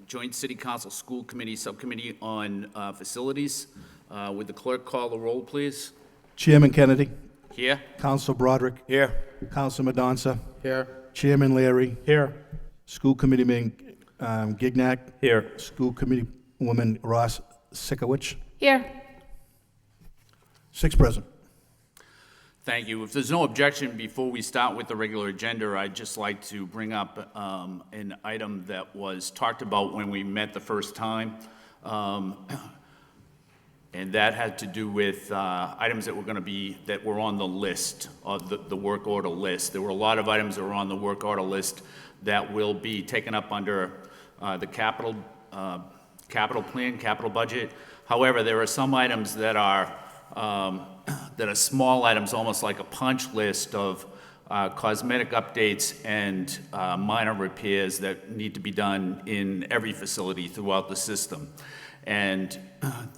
Joint City Council School Committee Subcommittee on Facilities. Would the clerk call the roll, please? Chairman Kennedy. Here. Council Broderick. Here. Council Madonza. Here. Chairman Leary. Here. School Committeeman Gignac. Here. School Committee Woman Ross Sikowicz. Here. 6 present. Thank you. If there's no objection, before we start with the regular agenda, I'd just like to bring up an item that was talked about when we met the first time. And that had to do with items that were on the list, the work order list. There were a lot of items that were on the work order list that will be taken up under the capital plan, capital budget. However, there are some items that are small items, almost like a punch list of cosmetic updates and minor repairs that need to be done in every facility throughout the system. And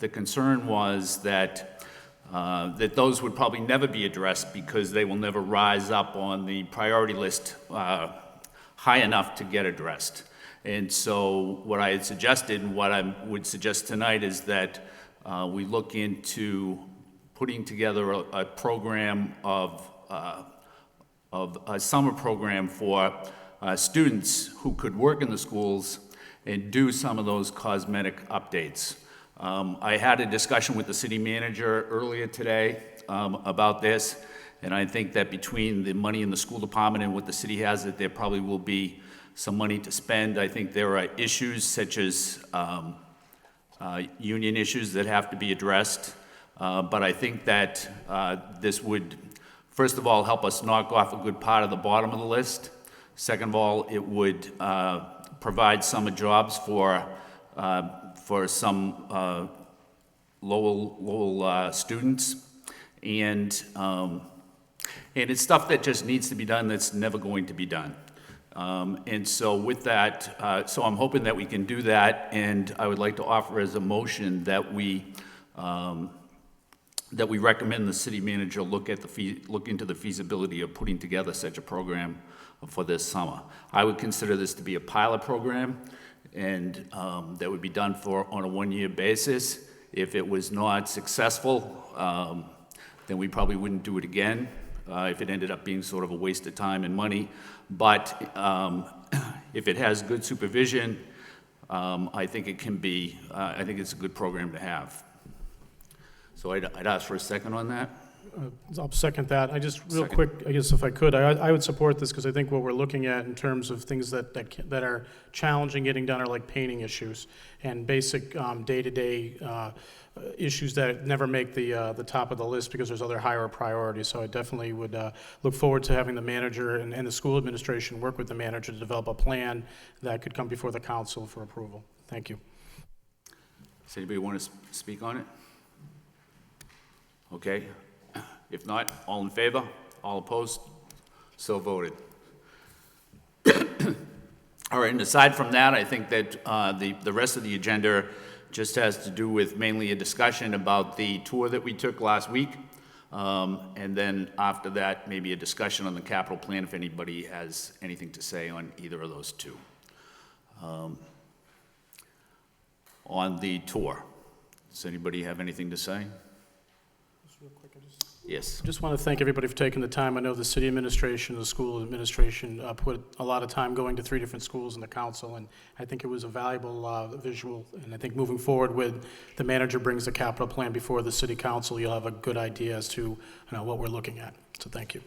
the concern was that those would probably never be addressed because they will never rise up on the priority list high enough to get addressed. And so what I had suggested and what I would suggest tonight is that we look into putting together a program of a summer program for students who could work in the schools and do some of those cosmetic updates. I had a discussion with the city manager earlier today about this, and I think that between the money in the school department and what the city has, that there probably will be some money to spend. I think there are issues such as union issues that have to be addressed, but I think that this would, first of all, help us knock off a good part of the bottom of the list. Second of all, it would provide summer jobs for some Lowell students, and it's stuff that just needs to be done that's never going to be done. And so with that, so I'm hoping that we can do that, and I would like to offer as a motion that we recommend the city manager look into the feasibility of putting together such a program for this summer. I would consider this to be a pilot program, and that would be done on a one-year basis. If it was not successful, then we probably wouldn't do it again if it ended up being sort of a waste of time and money. But if it has good supervision, I think it can be, I think it's a good program to have. So I'd ask for a second on that. I'll second that. I just real quick, I guess if I could, I would support this because I think what we're looking at in terms of things that are challenging getting done are like painting issues and basic day-to-day issues that never make the top of the list because there's other higher priorities. So I definitely would look forward to having the manager and the school administration work with the manager to develop a plan that could come before the council for approval. Thank you. Does anybody want to speak on it? Okay. If not, all in favor? All opposed? So voted. All right, and aside from that, I think that the rest of the agenda just has to do with mainly a discussion about the tour that we took last week. And then after that, maybe a discussion on the capital plan if anybody has anything to say on either of those two. On the tour, does anybody have anything to say? Yes. I just want to thank everybody for taking the time. I know the city administration, the school administration put a lot of time going to 3 different schools in the council, and I think it was a valuable visual. And I think moving forward with the manager brings the capital plan before the city council, you'll have a good idea as to what we're looking at. So thank you.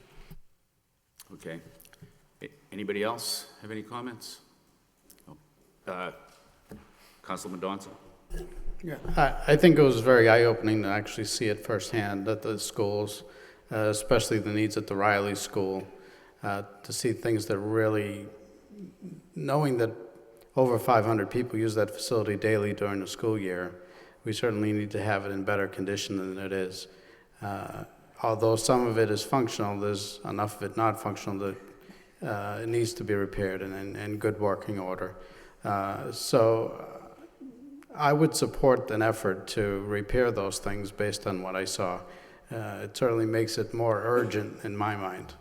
Okay. Anybody else have any comments? Councilman Donson? Yeah, I think it was very eye-opening to actually see it firsthand at the schools, especially the needs at the Riley School, to see things that really, knowing that over 500 people use that facility daily during the school year, we certainly need to have it in better condition than it is. Although some of it is functional, there's enough of it not functional that it needs to be repaired and in good working order. So I would support an effort to repair those things based on what I saw. It certainly makes it more urgent in my mind.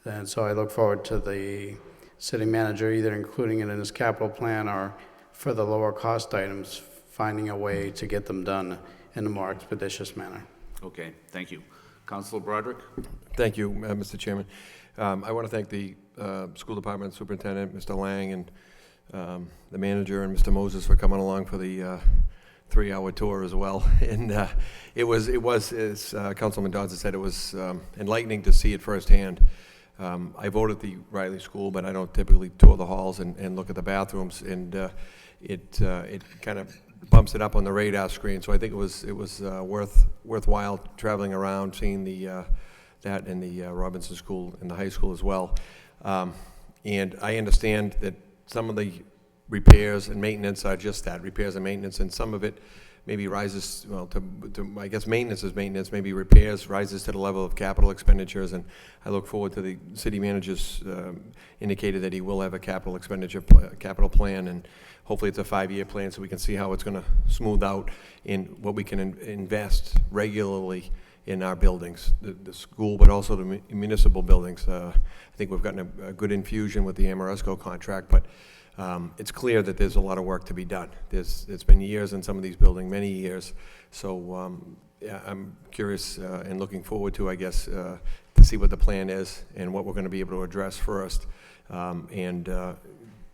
And so I look forward to the city manager either including it in his capital plan or for the lower cost items, finding a way to get them done in a more expeditious manner. Okay, thank you. Councilor Broderick? Thank you, Mr. Chairman. I want to thank the school department superintendent, Mr. Lang, and the manager, and Mr. Moses for coming along for the 3-hour tour as well. And it was, as Councilman Dodson said, it was enlightening to see it firsthand. I vote at the Riley School, but I don't typically tour the halls and look at the bathrooms, and it kind of bumps it up on the radar screen. So I think it was worthwhile traveling around, seeing that in the Robinson School and the high school as well. And I understand that some of the repairs and maintenance are just that, repairs and maintenance, and some of it maybe rises, well, to I guess maintenance is maintenance, maybe repairs rises to the level of capital expenditures, and I look forward to the city manager's indicated that he will have a capital expenditure capital plan, and hopefully it's a 5-year plan so we can see how it's going to smooth out in what we can invest regularly in our buildings, the school, but also the municipal buildings. I think we've gotten a good infusion with the Amoresco contract, but it's clear that there's a lot of work to be done. It's been years in some of these buildings, many years. So yeah, I'm curious and looking forward to, I guess, to see what the plan is and what we're going to be able to address first, and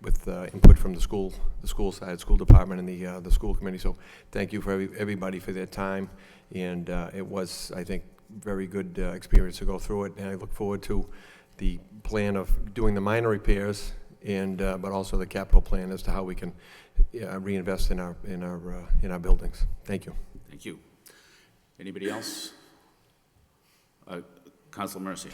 with input from the school side, school department, and the school committee. So thank you for everybody for their time, and it was, I think, very good experience to go through it. And I look forward to the plan of doing the minor repairs, and but also the capital plan as to how we can reinvest in our buildings. Thank you. Thank you. Anybody else? Councilor Mercia.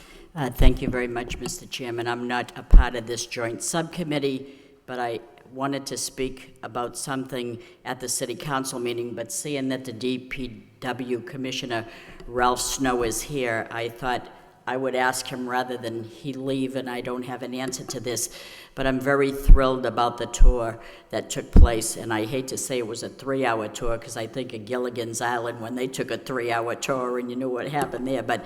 Thank you very much, Mr. Chairman. I'm not a part of this joint subcommittee, but I wanted to speak about something at the city council meeting, but seeing that the DPW Commissioner Ralph Snow is here, I thought I would ask him rather than he leave, and I don't have an answer to this, but I'm very thrilled about the tour that took place, and I hate to say it was a 3-hour tour, because I think of Gilligan's Island when they took a 3-hour tour and you knew what happened there, but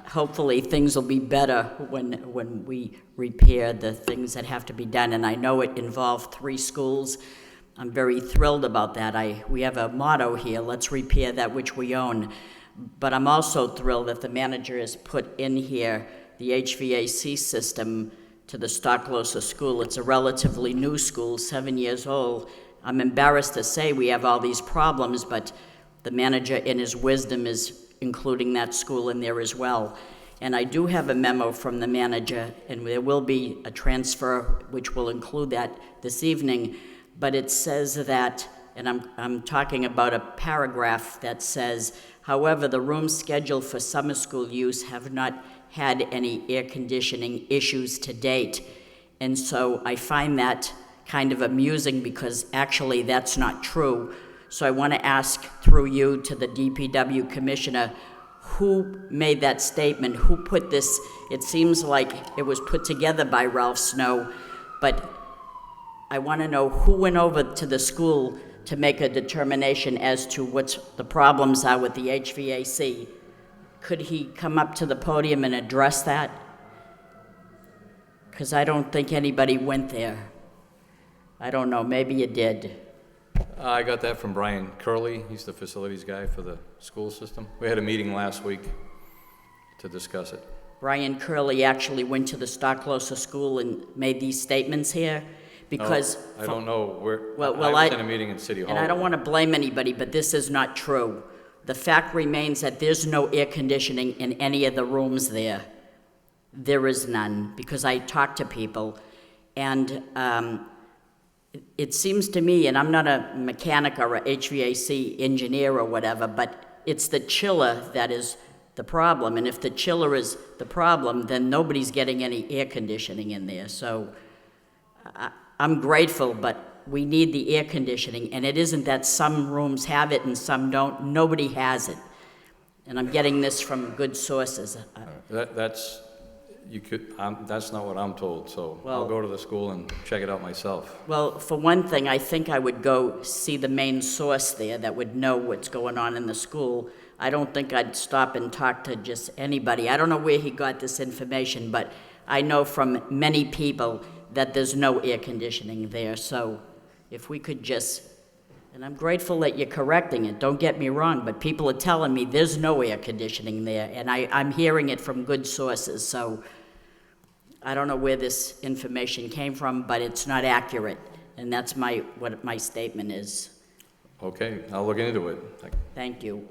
hopefully things will be better when we repair the things that have to be done, and I know it involved 3 schools. I'm very thrilled about that. We have a motto here, let's repair that which we own. But I'm also thrilled that the manager has put in here the HVAC system to the Stocklosa School. It's a relatively new school, 7 years old. I'm embarrassed to say we have all these problems, but the manager in his wisdom is including that school in there as well. And I do have a memo from the manager, and there will be a transfer which will include that this evening, but it says that, and I'm talking about a paragraph that says, however, the rooms scheduled for summer school use have not had any air conditioning issues to date. And so I find that kind of amusing, because actually that's not true. So I want to ask through you to the DPW Commissioner, who made that statement? Who put this? It seems like it was put together by Ralph Snow, but I want to know who went over to the school to make a determination as to what the problems are with the HVAC. Could he come up to the podium and address that? Because I don't think anybody went there. I don't know, maybe you did. I got that from Brian Curley. He's the facilities guy for the school system. We had a meeting last week to discuss it. Brian Curley actually went to the Stocklosa School and made these statements here, because... I don't know where, Well, I was in a meeting in City Hall. And I don't want to blame anybody, but this is not true. The fact remains that there's no air conditioning in any of the rooms there. There is none, because I talked to people, and it seems to me, and I'm not a mechanic or a HVAC engineer or whatever, but it's the chiller that is the problem, and if the chiller is the problem, then nobody's getting any air conditioning in there. So I'm grateful, but we need the air conditioning, and it isn't that some rooms have it and some don't. Nobody has it, and I'm getting this from good sources. That's not what I'm told, so Well- I'll go to the school and check it out myself. Well, for one thing, I think I would go see the main source there that would know what's going on in the school. I don't think I'd stop and talk to just anybody. I don't know where he got this information, but I know from many people that there's no air conditioning there. So if we could just, and I'm grateful that you're correcting it, don't get me wrong, but people are telling me there's no air conditioning there, and I'm hearing it from good sources, so I don't know where this information came from, but it's not accurate, and that's what my statement is. Okay, I'll look into it. Thank you.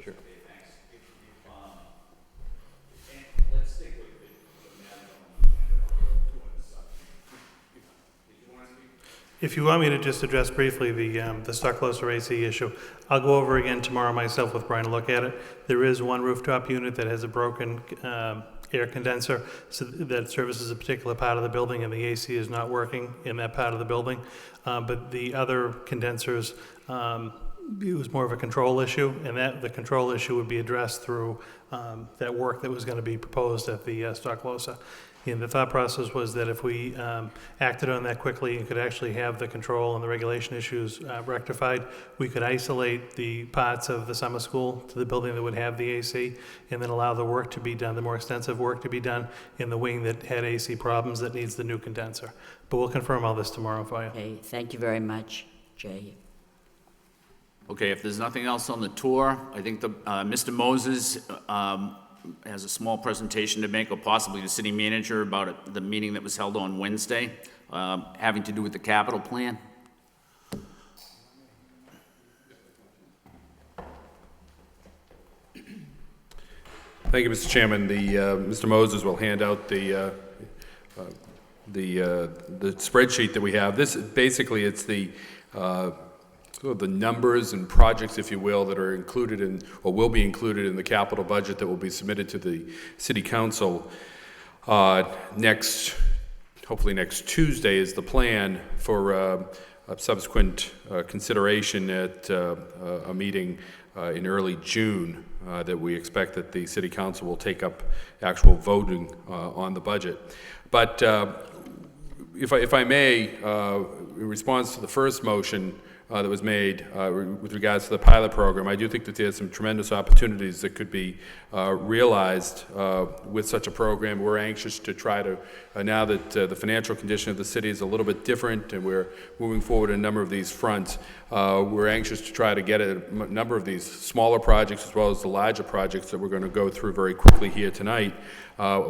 Sure. If you want me to just address briefly the Stockloser AC issue, I'll go over again tomorrow myself with Brian to look at it. There is one rooftop unit that has a broken air condenser that services a particular part of the building, and the AC is not working in that part of the building. But the other condensers, it was more of a control issue, and the control issue would be addressed through that work that was going to be proposed at the Stockloser. And the thought process was that if we acted on that quickly and could actually have the control and the regulation issues rectified, we could isolate the parts of the summer school to the building that would have the AC, and then allow the work to be done, the more extensive work to be done in the wing that had AC problems that needs the new condenser. But we'll confirm all this tomorrow for you. Okay, thank you very much, Jay. Okay, if there's nothing else on the tour, I think Mr. Moses has a small presentation to make, or possibly the city manager, about the meeting that was held on Wednesday, having to do with the capital plan. Thank you, Mr. Chairman. Mr. Moses will hand out the spreadsheet that we have. This basically, it's the sort of the numbers and projects, if you will, that are included in, or will be included in, the capital budget that will be submitted to the City Council hopefully next Tuesday is the plan for a subsequent consideration at a meeting in early June that we expect that the City Council will take up actual voting on the budget. But if I may, in response to the first motion that was made with regards to the pilot program, I do think that there's some tremendous opportunities that could be realized with such a program. We're anxious to try to, now that the financial condition of the city is a little bit different and we're moving forward in a number of these fronts, we're anxious to try to get a number of these smaller projects as well as the larger projects that we're going to go through very quickly here tonight.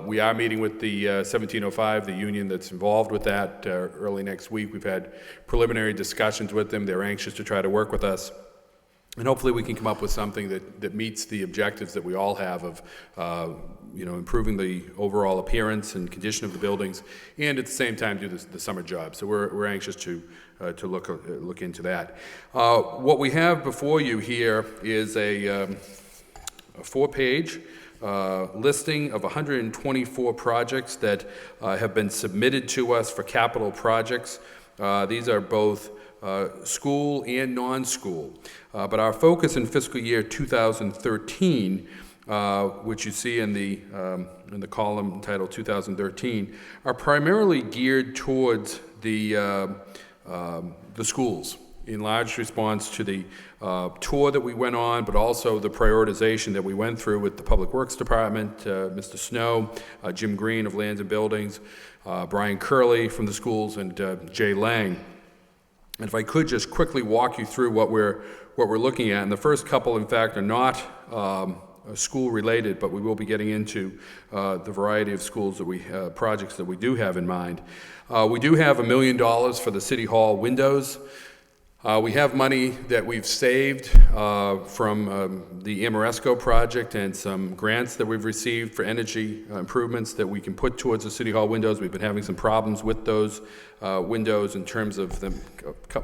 We are meeting with the 1705, the union that's involved with that, early next week. We've had preliminary discussions with them. They're anxious to try to work with us. And hopefully we can come up with something that meets the objectives that we all have of improving the overall appearance and condition of the buildings, and at the same time do the summer job. So we're anxious to look into that. What we have before you here is a 4-page listing of 124 projects that have been submitted to us for capital projects. These are both school and non-school. But our focus in fiscal year 2013, which you see in the column entitled 2013, are primarily geared towards the schools, in large response to the tour that we went on, but also the prioritization that we went through with the Public Works Department, Mr. Snow, Jim Green of Lands and Buildings, Brian Curley from the schools, and Jay Lang. And if I could just quickly walk you through what we're looking at, and the first couple, in fact, are not school related, but we will be getting into the variety of schools that projects that we do have in mind. We do have $1 million for the City Hall windows. We have money that we've saved from the Amoresco project and some grants that we've received for energy improvements that we can put towards the City Hall windows. We've been having some problems with those windows in terms of them,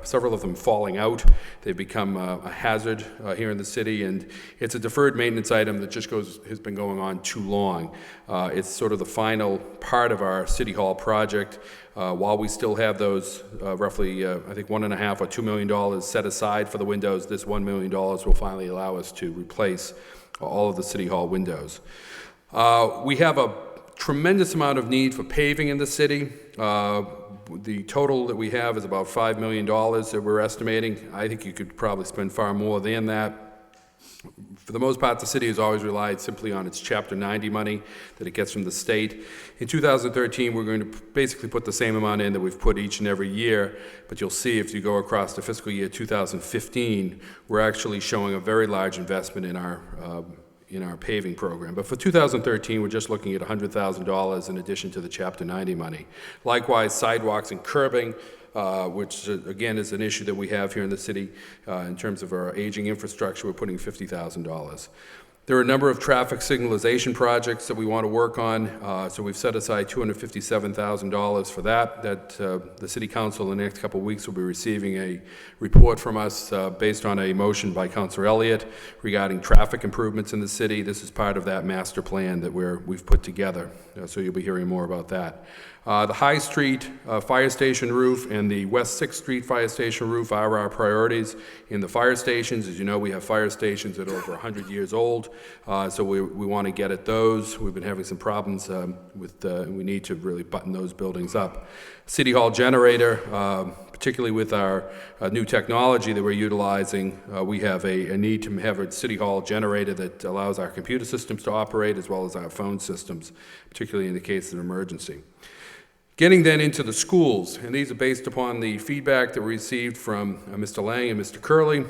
several of them falling out. They've become a hazard here in the city, and it's a deferred maintenance item that just has been going on too long. It's sort of the final part of our City Hall project. While we still have those roughly, I think $1.5 or $2 million set aside for the windows, this $1 million will finally allow us to replace all of the City Hall windows. We have a tremendous amount of need for paving in the city. The total that we have is about $5 million that we're estimating. I think you could probably spend far more than that. For the most part, the city has always relied simply on its Chapter 90 money that it gets from the state. In 2013, we're going to basically put the same amount in that we've put each and every year, but you'll see if you go across the fiscal year 2015, we're actually showing a very large investment in our paving program. But for 2013, we're just looking at $100,000 in addition to the Chapter 90 money. Likewise, sidewalks and curbing, which again is an issue that we have here in the city in terms of our aging infrastructure, we're putting $50,000. There are a number of traffic signalization projects that we want to work on, so we've set aside $257,000 for that. The City Council in the next couple of weeks will be receiving a report from us based on a motion by Councilor Elliott regarding traffic improvements in the city. This is part of that master plan that we've put together, so you'll be hearing more about that. The High Street Fire Station roof and the West 6th Street Fire Station roof are our priorities. In the fire stations, as you know, we have fire stations that are over 100 years old, so we want to get at those. We've been having some problems we need to really button those buildings up. City Hall generator, particularly with our new technology that we're utilizing, we have a need to have a City Hall generator that allows our computer systems to operate as well as our phone systems, particularly in the case of an emergency. Getting then into the schools, and these are based upon the feedback that we received from Mr. Lang and Mr. Curley.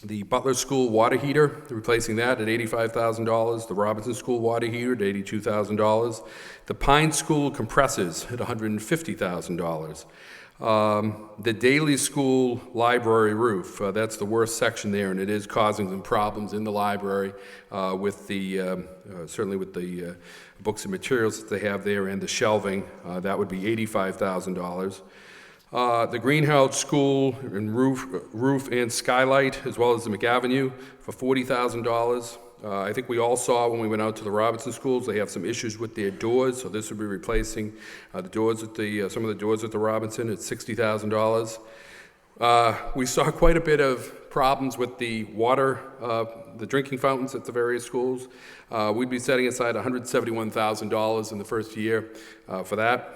The Butler School water heater, replacing that at $85,000. The Robinson School water heater at $82,000. The Pine School compressors at $150,000. The Daly School library roof, that's the worst section there, and it is causing some problems in the library with certainly with the books and materials that they have there and the shelving. That would be $85,000. The Greenhouse School and roof and skylight, as well as the McAvenue, for $40,000. I think we all saw when we went out to the Robinson schools, they have some issues with their doors, so this would be replacing the doors at some of the doors at the Robinson at $60,000. We saw quite a bit of problems with the water, the drinking fountains at the various schools. We'd be setting aside $171,000 in the first year for that.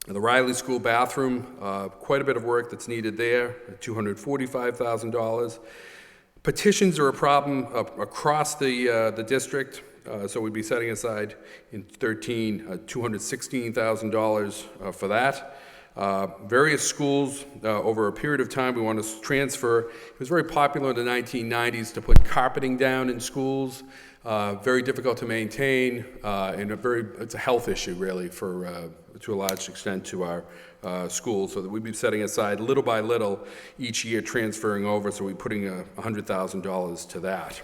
The Riley School bathroom, quite a bit of work that's needed there, $245,000. Petitions are a problem across the district, so we'd be setting aside in 13 $216,000 for that. Various schools, over a period of time, we want to transfer. It was very popular in the 1990s to put carpeting down in schools. Very difficult to maintain, and it's a health issue, really, to a large extent to our schools. So that we'd be setting aside little by little each year, transferring over. So we're putting $100,000 to that.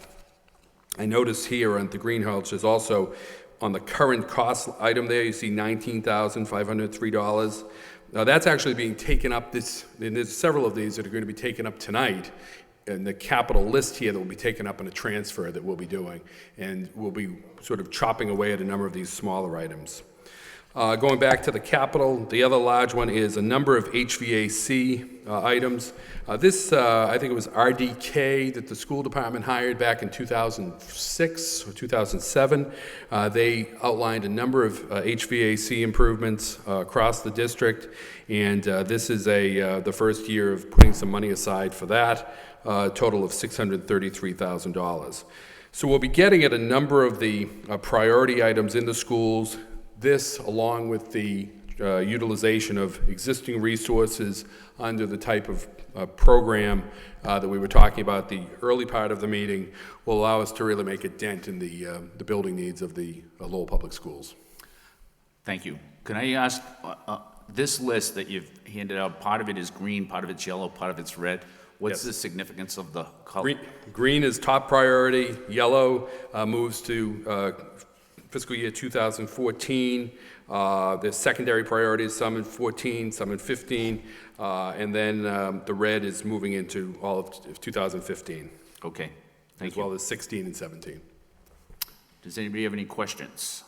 I noticed here on the greenhouse, there's also on the current cost item there, you see $19,503. Now that's actually being taken up and there's several of these that are going to be taken up tonight. And the capital list here that will be taken up in a transfer that we'll be doing. And we'll be sort of chopping away at a number of these smaller items. Going back to the capital, the other large one is a number of HVAC items. This, I think it was RDK that the school department hired back in 2006 or 2007. They outlined a number of HVAC improvements across the district, and this is the first year of putting some money aside for that, a total of $633,000. So we'll be getting at a number of the priority items in the schools. This, along with the utilization of existing resources under the type of program that we were talking about the early part of the meeting, will allow us to really make a dent in the building needs of the Lowell Public Schools. Thank you. Can I ask, this list that you've handed out, part of it is green, part of it's yellow, part of it's red. What's the significance of the color? Green is top priority. Yellow moves to fiscal year 2014. There's secondary priorities, some in 14, some in 15, and then the red is moving into all of 2015. Okay, thank you. As well as 16 and 17. Does anybody have any questions?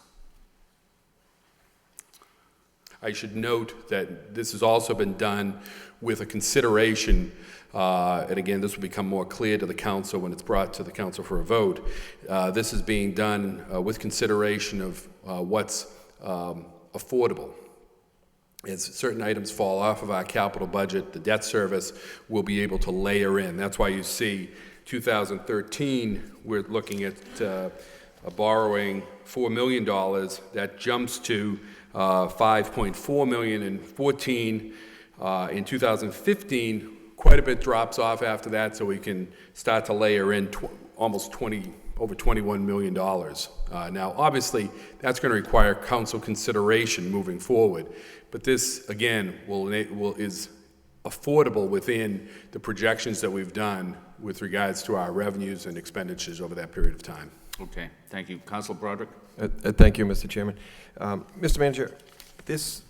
I should note that this has also been done with a consideration, and again, this will become more clear to the council when it's brought to the council for a vote. This is being done with consideration of what's affordable. As certain items fall off of our capital budget, the debt service will be able to layer in. That's why you see 2013, we're looking at borrowing $4 million. That jumps to $5.4 million in 14. In 2015, quite a bit drops off after that, so we can start to layer in over $21 million. Now, obviously, that's going to require council consideration moving forward, but this, again, is affordable within the projections that we've done with regards to our revenues and expenditures over that period of time. Okay, thank you. Council Broderick? Thank you, Mr. Chairman. Mr. Manager, this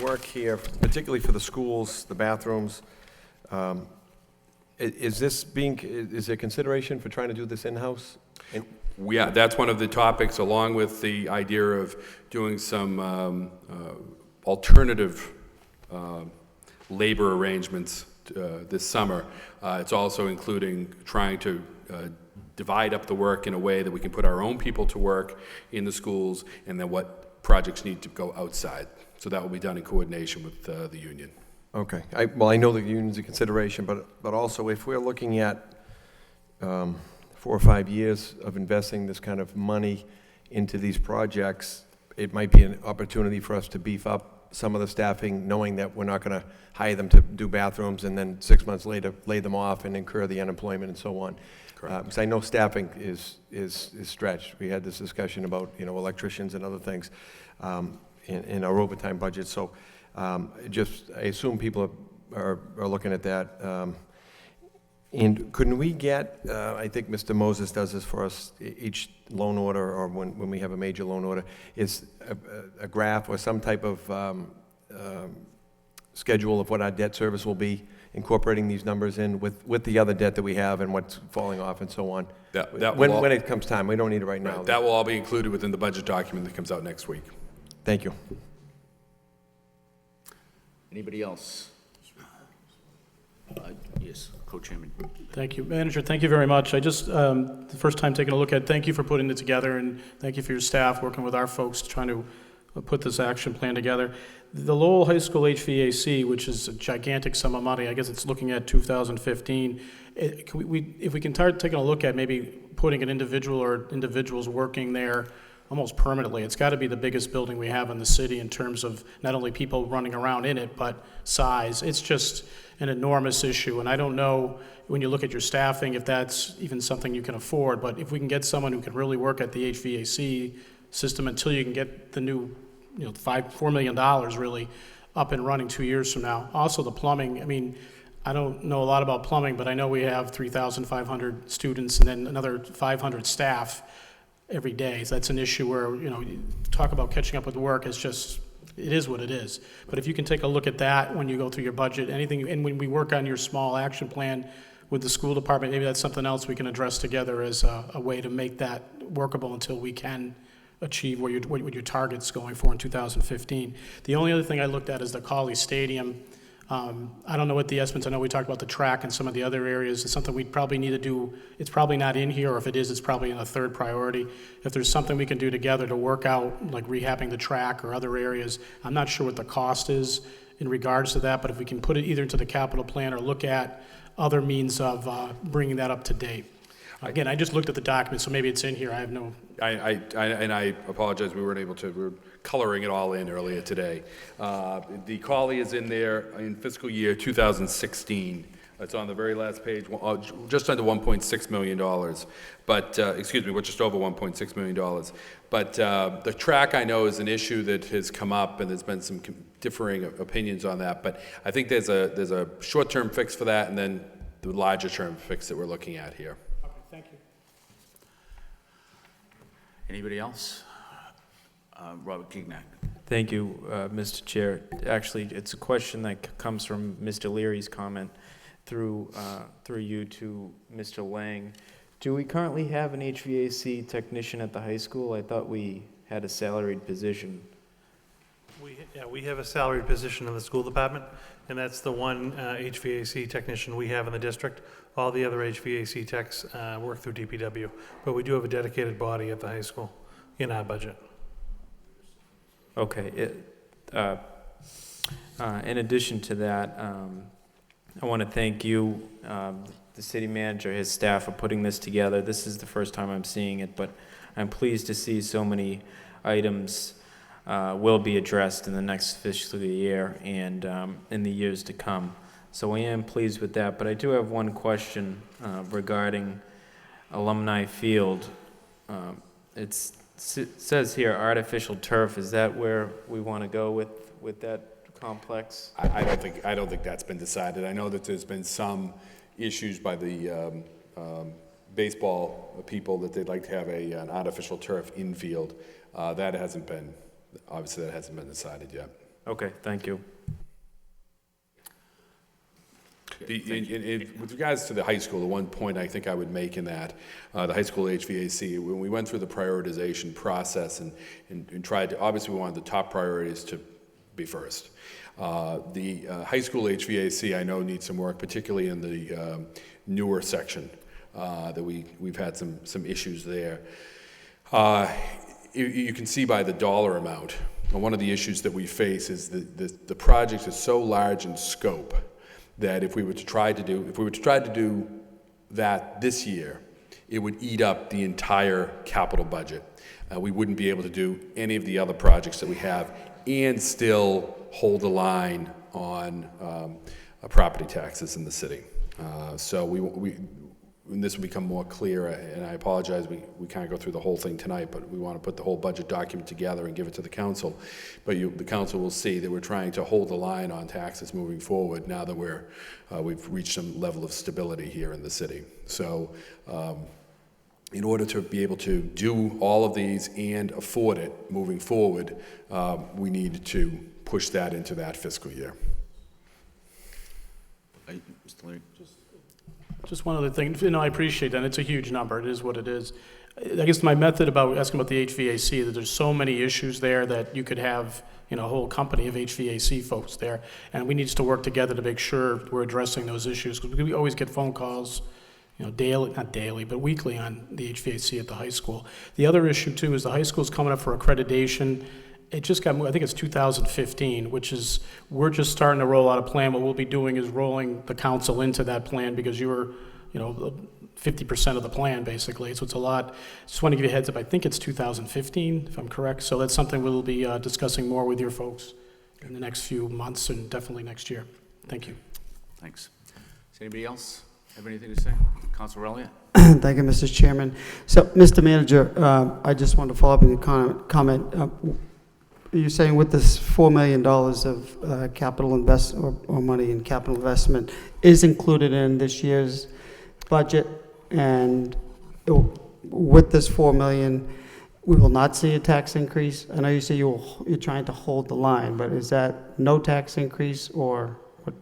work here, particularly for the schools, the bathrooms, is there consideration for trying to do this in-house? Yeah, that's one of the topics, along with the idea of doing some alternative labor arrangements this summer. It's also including trying to divide up the work in a way that we can put our own people to work in the schools, and then what projects need to go outside. So that will be done in coordination with the union. Okay. Well, I know the union's a consideration, but also if we're looking at 4 or 5 years of investing this kind of money into these projects, it might be an opportunity for us to beef up some of the staffing, knowing that we're not going to hire them to do bathrooms and then 6 months later lay them off and incur the unemployment and so on. Because I know staffing is stretched. We had this discussion about electricians and other things in our overtime budget. So I assume people are looking at that. And couldn't we get, I think Mr. Moses does this for us, each loan order, or when we have a major loan order, is a graph or some type of schedule of what our debt service will be, incorporating these numbers in with the other debt that we have and what's falling off and so on. When it comes time, we don't need it right now. Right. That will all be included within the budget document that comes out next week. Thank you. Anybody else? Yes, Co-Chairman. Thank you, Manager. Thank you very much. I just, the first time taking a look at, thank you for putting it together, and thank you for your staff working with our folks trying to put this action plan together. The Lowell High School HVAC, which is a gigantic sum of money, I guess it's looking at 2015. If we can start taking a look at maybe putting an individual or individuals working there almost permanently. It's got to be the biggest building we have in the city in terms of not only people running around in it, but size. It's just an enormous issue, and I don't know, when you look at your staffing, if that's even something you can afford, but if we can get someone who can really work at the HVAC system until you can get the new, $4 million really up and running 2 years from now. Also the plumbing, I mean, I don't know a lot about plumbing, but I know we have 3,500 students and then another 500 staff every day. So that's an issue where, talk about catching up with work, it's just, it is what it is. But if you can take a look at that when you go through your budget, anything, and when we work on your small action plan with the school department, maybe that's something else we can address together as a way to make that workable until we can achieve what your target's going for in 2015. The only other thing I looked at is the Colley Stadium. I don't know what the estimates, I know we talked about the track and some of the other areas. It's something we'd probably need to do. It's probably not in here, or if it is, it's probably in a third priority. If there's something we can do together to work out, like rehabbing the track or other areas, I'm not sure what the cost is in regards to that, but if we can put it either into the capital plan or look at other means of bringing that up to date. Again, I just looked at the document, so maybe it's in here. I have no... I apologize, we weren't able to, we were coloring it all in earlier today. The Colley is in there in fiscal year 2016. It's on the very last page, just under $1.6 million. But, excuse me, just over $1.6 million. But the track, I know, is an issue that has come up, and there's been some differing opinions on that. But I think there's a short-term fix for that, and then the larger-term fix that we're looking at here. Thank you. Anybody else? Robert Gignac. Thank you, Mr. Chair. Actually, it's a question that comes from Mr. Leary's comment through you to Mr. Lang. Do we currently have an HVAC technician at the high school? I thought we had a salaried position. We have a salaried position in the school department, and that's the one HVAC technician we have in the district. All the other HVAC techs work through DPW, but we do have a dedicated body at the high school in our budget. Okay. In addition to that, I want to thank you, the the city manager, his staff are putting this together. This is the first time I'm seeing it, but I'm pleased to see so many items will be addressed in the next fiscal year and in the years to come. So I am pleased with that, but I do have one question regarding Alumni Field. It says here artificial turf. Is that where we want to go with that complex? I don't think that's been decided. I know that there's been some issues by the baseball people that they'd like to have an artificial turf infield. That hasn't been decided yet. Okay, thank you. With regards to the high school, the one point I think I would make in that, the high school HVAC, when we went through the prioritization process and tried to, obviously we wanted the top priorities to be first. The high school HVAC I know needs some work, particularly in the newer section, that we've had some issues there. You can see by the dollar amount, one of the issues that we face is the project is so large in scope that if we were to try to do that this year, it would eat up the entire capital budget. We wouldn't be able to do any of the other projects that we have and still hold the line on property taxes in the city. So this will become more clear, and I apologize, we can't go through the whole thing tonight, but we want to put the whole budget document together and give it to the council. But the council will see that we're trying to hold the line on taxes moving forward now that we've reached some level of stability here in the city. So in order to be able to do all of these and afford it moving forward, we need to push that into that fiscal year. Mr. Leary, Just one other thing, I appreciate that, it's a huge number, it is what it is. I guess my method about asking about the HVAC, that there's so many issues there that you could have, a whole company of HVAC folks there, and we need to work together to make sure we're addressing those issues, because we always get phone calls, daily, not daily, but weekly on the HVAC at the high school. The other issue too is the high school's coming up for accreditation. It just got moved, I think it's 2015, which is, we're just starting to roll out a plan. What we'll be doing is rolling the council into that plan because you were, 50% of the plan basically, so it's a lot. Just want to give you a heads up, I think it's 2015, if I'm correct. So that's something we'll be discussing more with your folks in the next few months and definitely next year. Thank you. thanks. Does anybody else have anything to say? Councilor Elliott? Thank you, Mr. Chairman. So, Mr. Manager, I just want to follow up on your comment. You're saying with this $4 million of capital or money in capital investment is included in this year's budget, and with this $4 million, we will not see a tax increase. I know you say you're trying to hold the line, but is that no tax increase or what?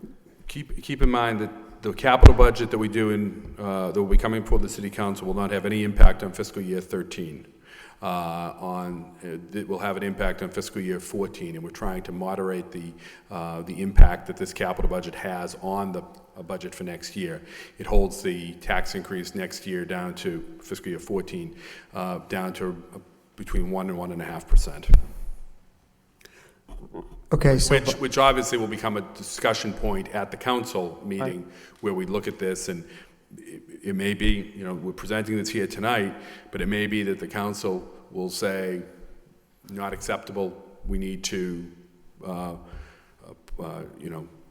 Keep in mind that the capital budget that we do that will be coming before the city council will not have any impact on fiscal year 13. It will have an impact on fiscal year 14, and we're trying to moderate the impact that this capital budget has on the budget for next year. It holds the tax increase next year down to fiscal year 14, down to between 1% and 1.5%. Okay, so Which obviously will become a discussion point at the council meeting where we look at this, and it may be, we're presenting this here tonight, but it may be that the council will say, not acceptable, we need to,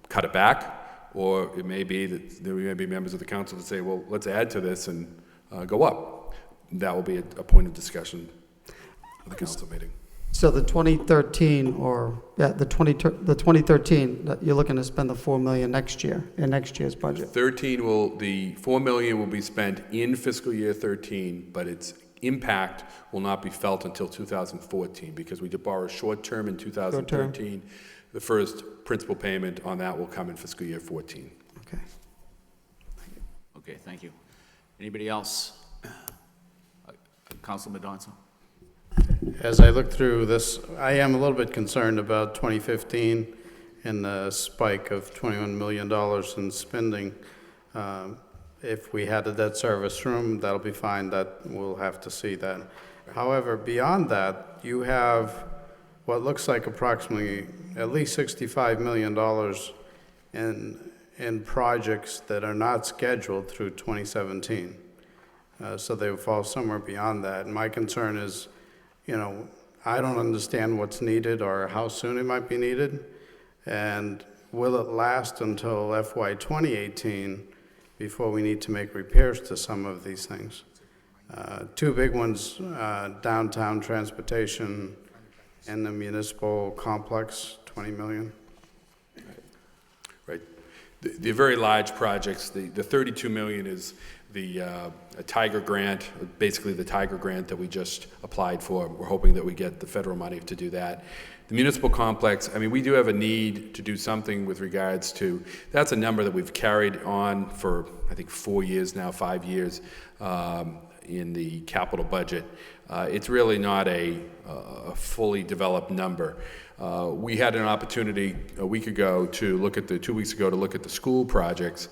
cut it back, or it may be that there may be members of the council that say, well, let's add to this and go up. That will be a point of discussion at the council meeting. So the 2013, the 2013, you're looking to spend the $4 million next year, in next year's budget. The $4 million will be spent in fiscal year 13, but its impact will not be felt until 2014 because we did borrow short-term in 2013. The first principal payment on that will come in fiscal year 14. Okay. Okay, thank you. Anybody else? Councilman Donson? As I look through this, I am a little bit concerned about 2015 and the spike of $21 million in spending. If we had a debt service room, that'll be fine. That we'll have to see that. However, beyond that, you have what looks like approximately at least $65 million in projects that are not scheduled through 2017. So they would fall somewhere beyond that. And my concern is, I don't understand what's needed or how soon it might be needed. And will it last until FY 2018 before we need to make repairs to some of these things? Two big ones, downtown transportation and the municipal complex, 20 million. Right. The very large projects, the 32 million is the Tiger grant, basically the Tiger grant that we just applied for. We're hoping that we get the federal money to do that. The municipal complex, I mean, we do have a need to do something with regards to, that's a number that we've carried on for, I think, 4 years now, 5 years in the capital budget. It's really not a fully developed number. We had an opportunity a week ago to look at 2 weeks ago to look at the school projects.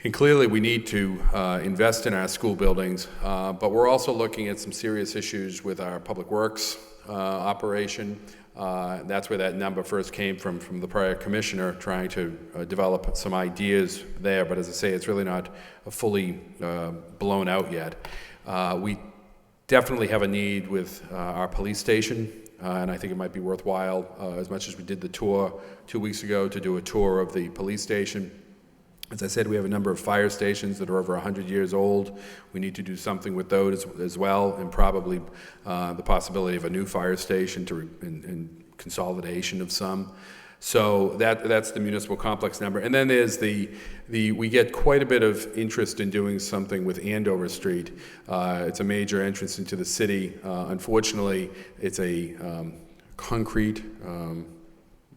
And clearly we need to invest in our school buildings, but we're also looking at some serious issues with our public works operation. That's where that number first came from the prior commissioner, trying to develop some ideas there. But as I say, it's really not fully blown out yet. We definitely have a need with our police station, and I think it might be worthwhile, as much as we did the tour 2 weeks ago, to do a tour of the police station. As I said, we have a number of fire stations that are over 100 years old. We need to do something with those as well, and probably the possibility of a new fire station and consolidation of some. So that's the municipal complex number. And then there's we get quite a bit of interest in doing something with Andover Street. It's a major entrance into the city. Unfortunately, it's a concrete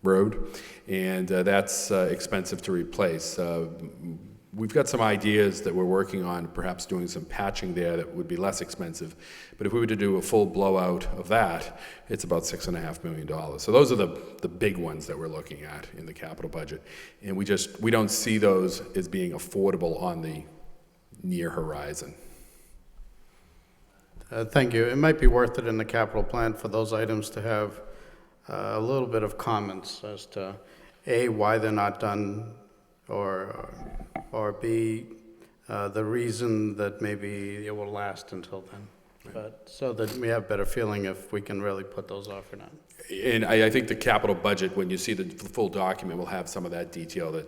road, and that's expensive to replace. We've got some ideas that we're working on, perhaps doing some patching there that would be less expensive. But if we were to do a full blowout of that, it's about $6.5 million. So those are the big ones that we're looking at in the capital budget. And we don't see those as being affordable on the near horizon. Thank you. It might be worth it in the capital plan for those items to have a little bit of comments as to A, why they're not done, or B, the reason that maybe it will last until then. Right. But so that we have better feeling if we can really put those off or not. And I think the capital budget, when you see the full document, will have some of that detail that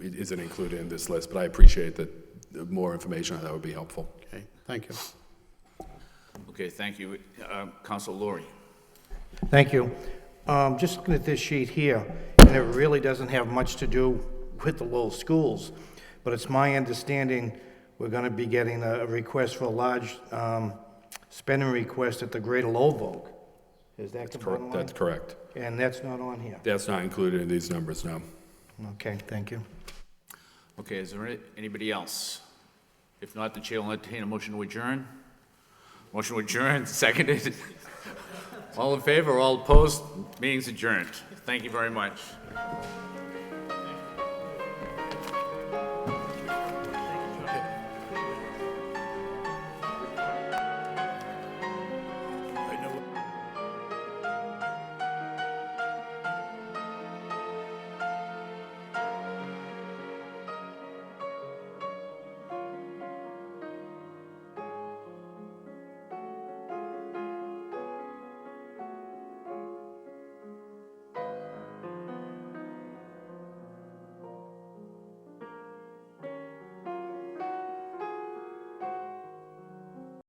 isn't included in this list. But I appreciate that more information on that would be helpful. Okay, thank you. Okay, thank you. Councilor Laurie. Thank you. Just looking at this sheet here, and it really doesn't have much to do with the Lowell schools, but it's my understanding we're going to be getting a request for a large spending request at the Greater Lowell. Is that the bottom line? That's correct. And that's not on here? That's not included in these numbers, no. Okay, thank you. Okay, is there anybody else? If not, the chair will entertain a motion to adjourn. Motion to adjourn, seconded. All in favor, all opposed? Meeting's adjourned. Thank you very much.